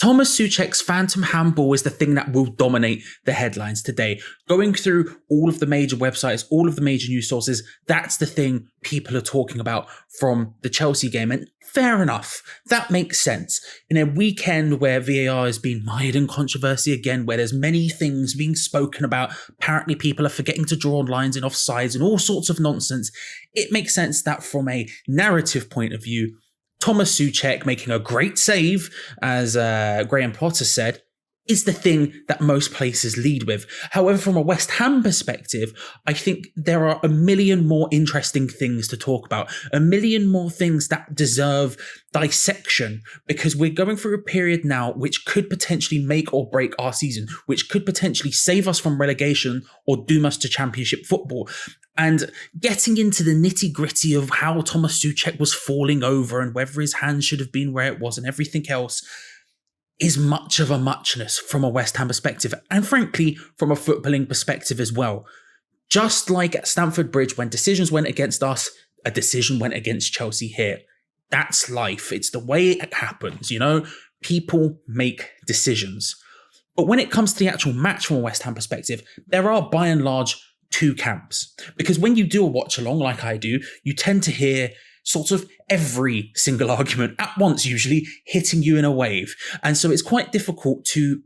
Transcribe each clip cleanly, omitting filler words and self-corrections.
Tomas Soucek's phantom handball is the thing that will dominate the headlines today. Going through all of the major websites, all of the major news sources, that's the thing people are talking about from the Chelsea game. And fair enough, that makes sense. In a weekend where VAR has been mired in controversy again, where there's many things being spoken about, apparently people are forgetting to draw lines in offsides and all sorts of nonsense, it makes sense that from a narrative point of view, Tomas Soucek making a great save, as Graham Potter said, is the thing that most places lead with. However, from a West Ham perspective, I think there are a million more interesting things to talk about, a million more things that deserve dissection, because we're going through a period now which could potentially make or break our season, which could potentially save us from relegation or doom us to Championship football. And getting into the nitty gritty of how Tomas Soucek was falling over and whether his hand should have been where it was and everything else is much of a muchness from a West Ham perspective, and frankly, from a footballing perspective as well. Just like at Stamford Bridge, when decisions went against us, a decision went against Chelsea here. That's life. It's the way it happens, you know? People make decisions. But when it comes to the actual match from a West Ham perspective, there are by and large two camps. Because when you do a watch along like I do, you tend to hear sort of every single argument at once, usually hitting you in a wave. And so it's quite difficult to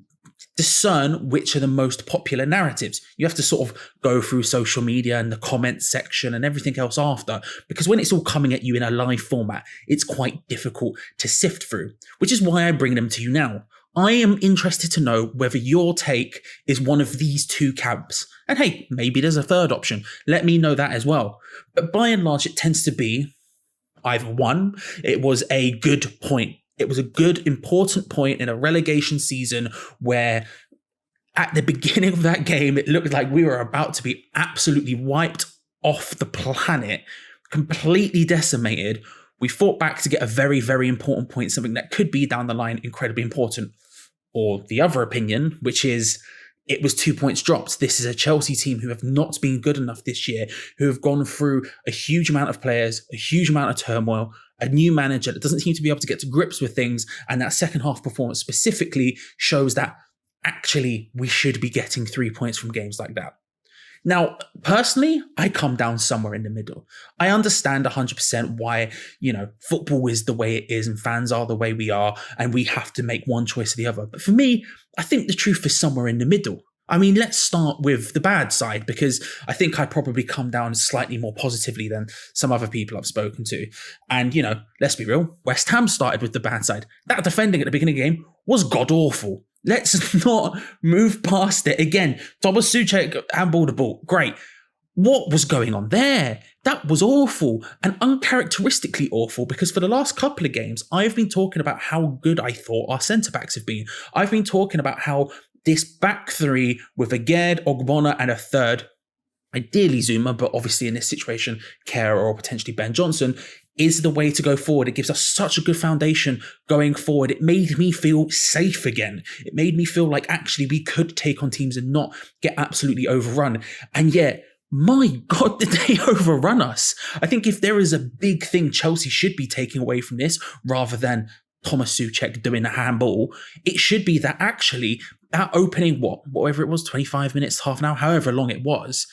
discern which are the most popular narratives. You have to sort of go through social media and the comments section and everything else after, because when it's all coming at you in a live format, it's quite difficult to sift through, which is why I bring them to you now. I am interested to know whether your take is one of these two camps. And hey, maybe there's a third option. Let me know that as well. But by and large, it tends to be either one, it was a good point. It was a good, important point in a relegation season where at the beginning of that game, it looked like we were about to be absolutely wiped off the planet, completely decimated. We fought back to get a very, very important point, something that could be down the line incredibly important. Or the other opinion, which is it was 2 points dropped. This is a Chelsea team who have not been good enough this year, who have gone through a huge amount of players, a huge amount of turmoil, a new manager that doesn't seem to be able to get to grips with things. And that second half performance specifically shows that actually we should be getting 3 points from games like that. Now, personally, I come down somewhere in the middle. I understand 100% why, football is the way it is and fans are the way we are and we have to make one choice or the other. But for me, I think the truth is somewhere in the middle. I mean, let's start with the bad side, because I think I probably come down slightly more positively than some other people I've spoken to. And, let's be real, West Ham started with the bad side. That defending at the beginning of the game was god-awful. Let's not move past it. Again, Tomas Soucek handballed the ball. Great. What was going on there? That was awful and uncharacteristically awful, because for the last couple of games, I've been talking about how good I thought our centre-backs have been. I've been talking about how this back three with Aguerd, Ogbonna and a third, ideally Zuma, but obviously in this situation, Kerr or potentially Ben Johnson, is the way to go forward. It gives us such a good foundation going forward. It made me feel safe again. It made me feel like actually we could take on teams and not get absolutely overrun. And yet, my God, did they overrun us? I think if there is a big thing Chelsea should be taking away from this, rather than Tomas Soucek doing a handball, it should be that actually that opening, whatever it was, 25 minutes, half an hour, however long it was,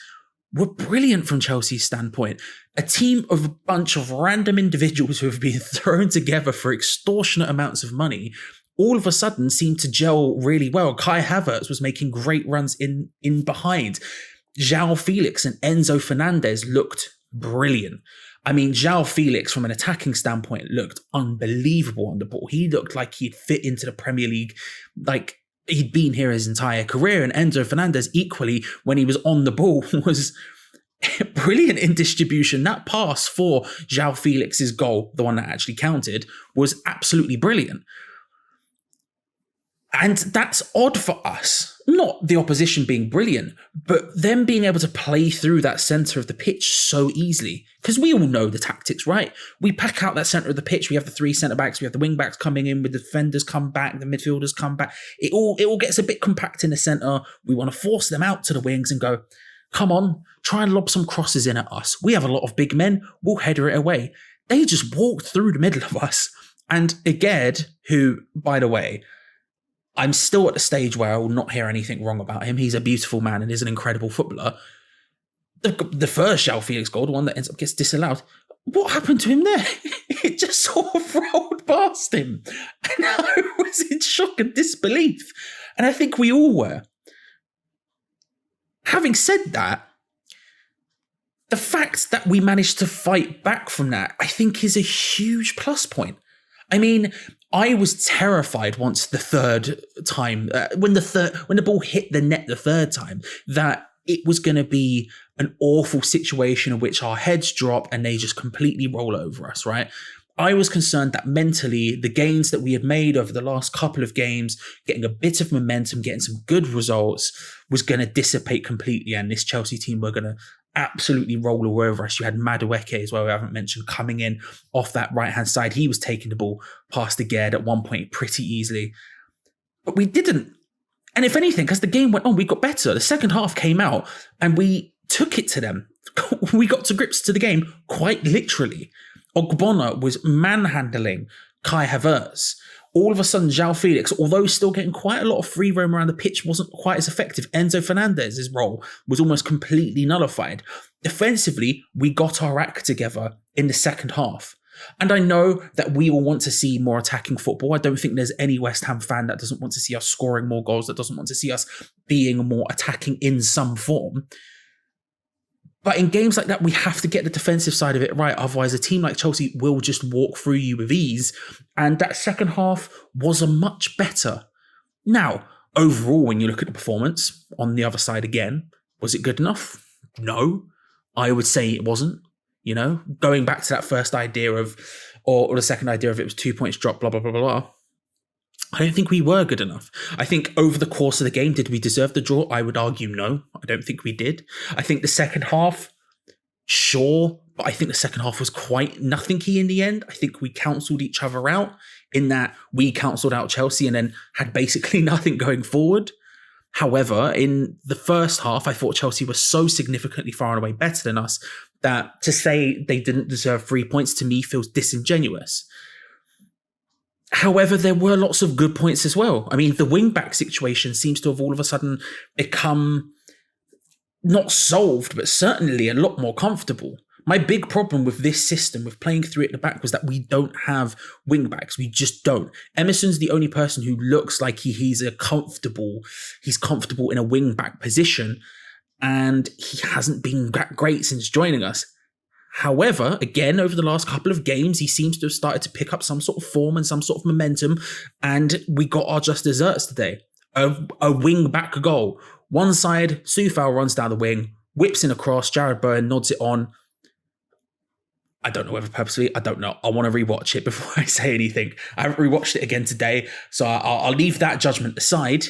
were brilliant from Chelsea's standpoint. A team of a bunch of random individuals who have been thrown together for extortionate amounts of money all of a sudden seemed to gel really well. Kai Havertz was making great runs in behind. Joao Felix and Enzo Fernandez looked brilliant. I mean, Joao Felix, from an attacking standpoint, looked unbelievable on the ball. He looked like he'd fit into the Premier League, like he'd been here his entire career. And Enzo Fernandez, equally, when he was on the ball, was brilliant in distribution. That pass for Joao Felix's goal, the one that actually counted, was absolutely brilliant. And that's odd for us. Not the opposition being brilliant, but them being able to play through that centre of the pitch so easily. Because we all know the tactics, right? We pack out that centre of the pitch. We have the three centre-backs. We have the wing-backs coming in with the defenders come back, the midfielders come back. It all gets a bit compact in the centre. We want to force them out to the wings and go, come on, try and lob some crosses in at us. We have a lot of big men. We'll header it away. They just walked through the middle of us. And Aguerd, who, by the way, I'm still at the stage where I will not hear anything wrong about him. He's a beautiful man and is an incredible footballer. The first Joao Felix goal, the one that ends up gets disallowed, what happened to him there? It just sort of rolled past him. And I was in shock and disbelief. And I think we all were. Having said that, the fact that we managed to fight back from that, I think, is a huge plus point. I mean, I was terrified once the third time, when the ball hit the net the third time, that it was going to be an awful situation in which our heads drop and they just completely roll over us, right? I was concerned that mentally, the gains that we had made over the last couple of games, getting a bit of momentum, getting some good results, was going to dissipate completely, and this Chelsea team were going to absolutely roll all over us. You had Madueke as well, we haven't mentioned, coming in off that right-hand side. He was taking the ball past Aguerd at one point pretty easily. But we didn't. And if anything, as the game went on, we got better. The second half came out and we took it to them. We got to grips to the game, quite literally. Ogbonna was manhandling Kai Havertz. All of a sudden, Joao Felix, although still getting quite a lot of free roam around the pitch, wasn't quite as effective. Enzo Fernandez's role was almost completely nullified. Defensively, we got our act together in the second half. And I know that we will want to see more attacking football. I don't think there's any West Ham fan that doesn't want to see us scoring more goals, that doesn't want to see us being more attacking in some form. But in games like that, we have to get the defensive side of it right. Otherwise, a team like Chelsea will just walk through you with ease. And that second half was a much better. Now, overall, when you look at the performance on the other side again, was it good enough? No, I would say it wasn't. You know, going back to that first idea of, or the second idea of it was 2 points drop, blah, blah, blah, blah, blah. I don't think we were good enough. I think over the course of the game, did we deserve the draw? I would argue no. I don't think we did. I think the second half, sure, but I think the second half was quite nothing-y in the end. I think we cancelled each other out in that we cancelled out Chelsea and then had basically nothing going forward. However, in the first half, I thought Chelsea was so significantly far and away better than us that to say they didn't deserve 3 points to me feels disingenuous. However, there were lots of good points as well. I mean, the wing-back situation seems to have all of a sudden become not solved, but certainly a lot more comfortable. My big problem with this system, with playing three at the back, was that we don't have wing-backs. We just don't. Emerson's the only person who looks like he's comfortable in a wing-back position, and he hasn't been that great since joining us. However, again, over the last couple of games, he seems to have started to pick up some sort of form and some sort of momentum, and we got our just desserts today. A wing-back goal. One side, Coufal runs down the wing, whips in a cross, Jared Bowen nods it on. I don't know whether purposely, I don't know. I want to rewatch it before I say anything. I haven't rewatched it again today, so I'll leave that judgment aside.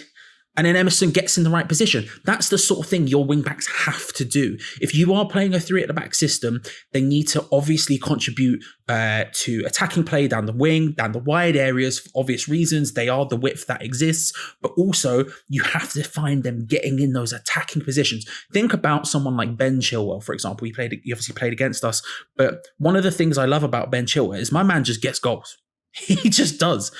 And then Emerson gets in the right position. That's the sort of thing your wing-backs have to do. If you are playing a three at the back system, they need to obviously contribute to attacking play down the wing, down the wide areas for obvious reasons. They are the width that exists, but also you have to find them getting in those attacking positions. Think about someone like Ben Chilwell, for example. He obviously played against us, but one of the things I love about Ben Chilwell is my man just gets goals. He just does.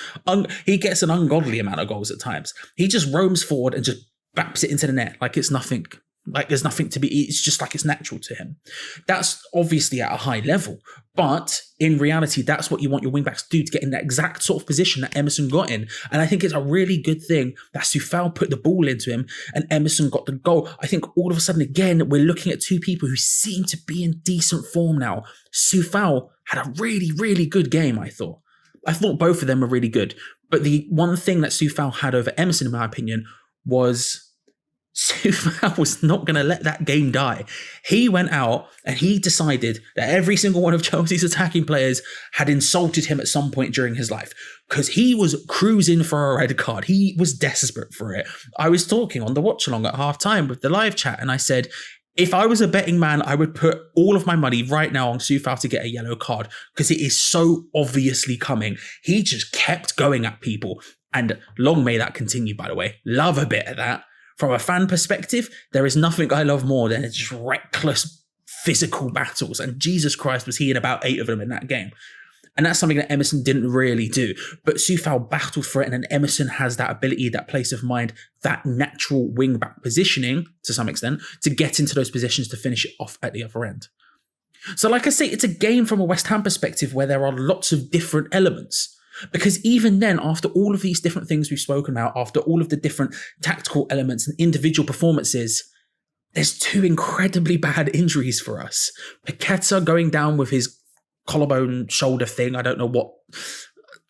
He gets an ungodly amount of goals at times. He just roams forward and just baps it into the net like it's nothing. Like there's nothing to be. It's just like it's natural to him. That's obviously at a high level, but in reality, that's what you want your wingbacks to do, to get in that exact sort of position that Emerson got in. And I think it's a really good thing that Coufal put the ball into him and Emerson got the goal. I think all of a sudden, again, we're looking at two people who seem to be in decent form now. Coufal had a really, really good game, I thought both of them were really good. But the one thing that Coufal had over Emerson, in my opinion, was Coufal was not going to let that game die. He went out and he decided that every single one of Chelsea's attacking players had insulted him at some point during his life, because he was cruising for a red card. He was desperate for it. I was talking on the watch along at half time with the live chat, and I said, if I was a betting man, I would put all of my money right now on Coufal to get a yellow card, because it is so obviously coming. He just kept going at people, and long may that continue, by the way. Love a bit of that. From a fan perspective, there is nothing I love more than just reckless physical battles, and Jesus Christ was he in about 8 of them in that game. And that's something that Emerson didn't really do. But Coufal battled for it, and then Emerson has that ability, that place of mind, that natural wing-back positioning, to some extent, to get into those positions to finish it off at the other end. So like I say, it's a game from a West Ham perspective where there are lots of different elements. Because even then, after all of these different things we've spoken about, after all of the different tactical elements and individual performances, there's 2 incredibly bad injuries for us. Paqueta going down with his collarbone shoulder thing. I don't know what,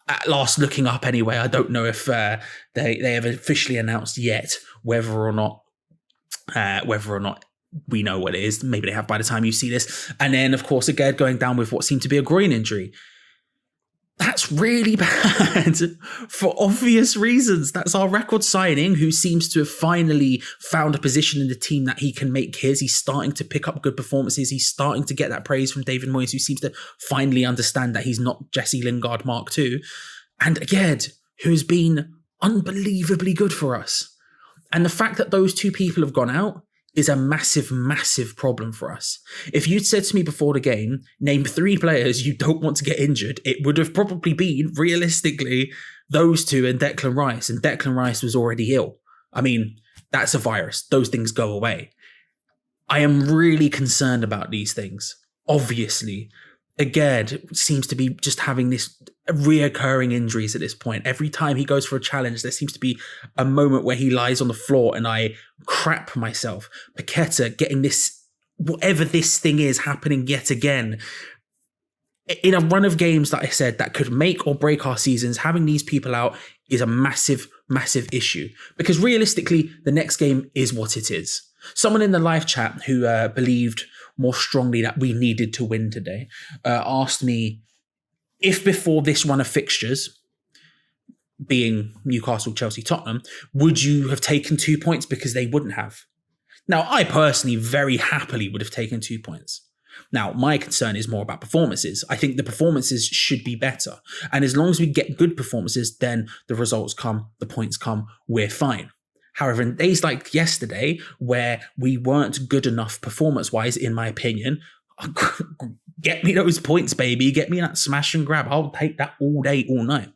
at last looking up anyway, I don't know if they have officially announced yet whether or not we know what it is. Maybe they have by the time you see this. And then, of course, Aguerd going down with what seemed to be a groin injury. That's really bad for obvious reasons. That's our record signing who seems to have finally found a position in the team that he can make his. He's starting to pick up good performances. He's starting to get that praise from David Moyes, who seems to finally understand that he's not Jesse Lingard Mark II. And Aguerd, who's been unbelievably good for us. And the fact that those 2 people have gone out is a massive, massive problem for us. If you'd said to me before the game, name 3 players you don't want to get injured, it would have probably been, realistically, those 2 and Declan Rice. And Declan Rice was already ill. I mean, that's a virus. Those things go away. I am really concerned about these things. Obviously, Aguerd seems to be just having this reoccurring injuries at this point. Every time he goes for a challenge, there seems to be a moment where he lies on the floor and I crap myself. Paqueta getting this, whatever this thing is, happening yet again. In a run of games that I said that could make or break our seasons, having these people out is a massive, massive issue. Because realistically, the next game is what it is. Someone in the live chat who believed more strongly that we needed to win today asked me if before this run of fixtures, being Newcastle, Chelsea, Tottenham, would you have taken 2 points? Because they wouldn't have. Now, I personally very happily would have taken 2 points. Now, my concern is more about performances. I think the performances should be better. And as long as we get good performances, then the results come, the points come, we're fine. However, in days like yesterday, where we weren't good enough performance-wise, in my opinion, get me those points, baby. Get me that smash and grab. I'll take that all day, all night.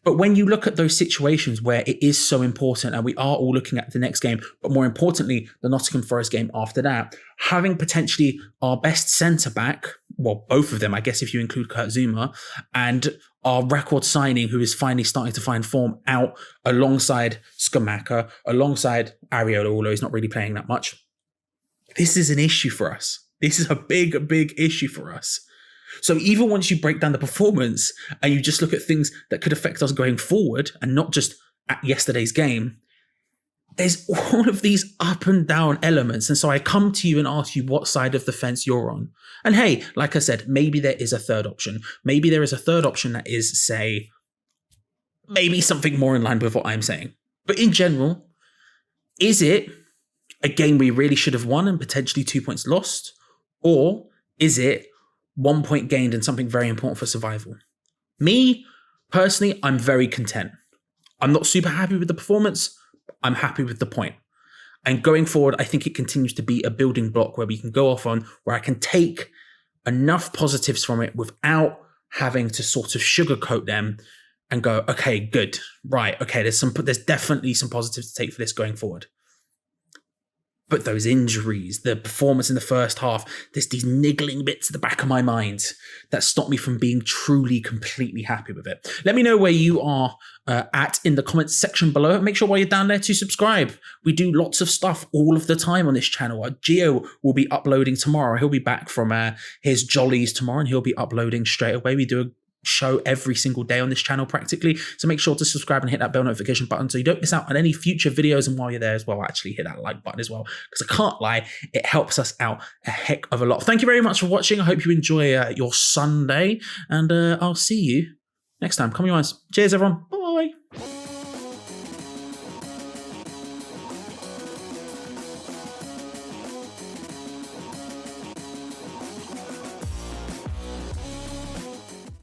But when you look at those situations where it is so important, and we are all looking at the next game, but more importantly, the Nottingham Forest game after that, having potentially our best centre-back, well, both of them, I guess, if you include Kurt Zouma, and our record signing, who is finally starting to find form, out alongside Skamaka, alongside Areola, although he's not really playing that much. This is an issue for us. This is a big, big issue for us. So even once you break down the performance and you just look at things that could affect us going forward and not just at yesterday's game, there's all of these up and down elements. And so I come to you and ask you what side of the fence you're on. And hey, like I said, maybe there is a third option. Maybe there is a third option that is, say, maybe something more in line with what I'm saying. But in general, is it a game we really should have won and potentially 2 points lost? Or is it 1 point gained and something very important for survival? Me, personally, I'm very content. I'm not super happy with the performance. I'm happy with the point. And going forward, I think it continues to be a building block where we can go off on, where I can take enough positives from it without having to sort of sugarcoat them and go, okay, good, right, okay, there's definitely some positives to take for this going forward. But those injuries, the performance in the first half, there's these niggling bits at the back of my mind that stop me from being truly, completely happy with it. Let me know where you are at in the comments section below. Make sure while you're down there to subscribe. We do lots of stuff all of the time on this channel. Gio will be uploading tomorrow. He'll be back from his jollies tomorrow and he'll be uploading straight away. We do a show every single day on this channel practically, so make sure to subscribe and hit that bell notification button so you don't miss out on any future videos. And while you're there as well, actually hit that like button as well, because I can't lie, it helps us out a heck of a lot. Thank you very much for watching. I hope you enjoy your Sunday, and I'll see you next time. Come on, guys. Cheers, everyone. Bye.